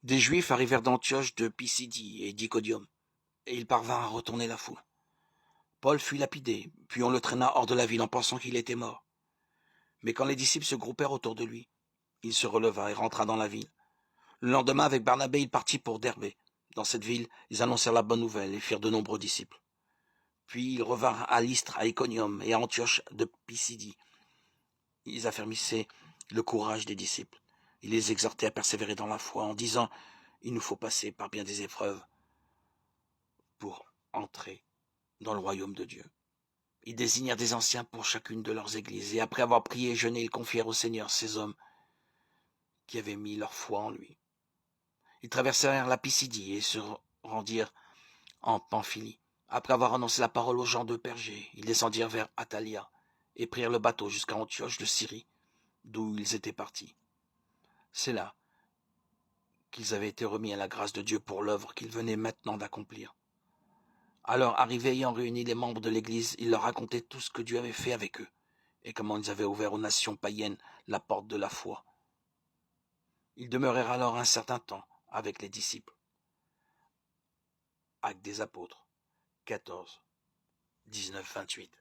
Des Juifs arrivèrent d'Antioche de Pisidie et d'Iconium, et ils parvinrent à retourner la foule. Paul fut lapidé, puis on le traîna hors de la ville en pensant qu'il était mort. Mais quand les disciples se groupèrent autour de lui, il se releva et rentra dans la ville. Le lendemain, avec Barnabé, il partit pour Derbé. Dans cette ville, ils annoncèrent la bonne nouvelle et firent de nombreux disciples. Puis ils revinrent à Lystre, à Iconium et à Antioche de Pisidie. Ils affermissaient le courage des disciples. Ils les exhortaient à persévérer dans la foi en disant « Il nous faut passer par bien des épreuves pour entrer dans le royaume de Dieu. » Ils désignèrent des anciens pour chacune de leurs églises, et après avoir prié et jeûné, ils confièrent au Seigneur ces hommes qui avaient mis leur foi en lui. Ils traversèrent la Pisidie et se rendirent en Pamphylie. Après avoir annoncé la parole aux gens de Pergé, ils descendirent vers Attalia et prirent le bateau jusqu'à Antioche de Syrie, d'où ils étaient partis. C'est là qu'ils avaient été remis à la grâce de Dieu pour l'œuvre qu'ils venaient maintenant d'accomplir. Alors, arrivés ayant réuni les membres de l'Église, ils leur racontaient tout ce que Dieu avait fait avec eux, et comment ils avaient ouvert aux nations païennes la porte de la foi. Ils demeurèrent alors un certain temps avec les disciples. Actes des apôtres, 14, 19, 28.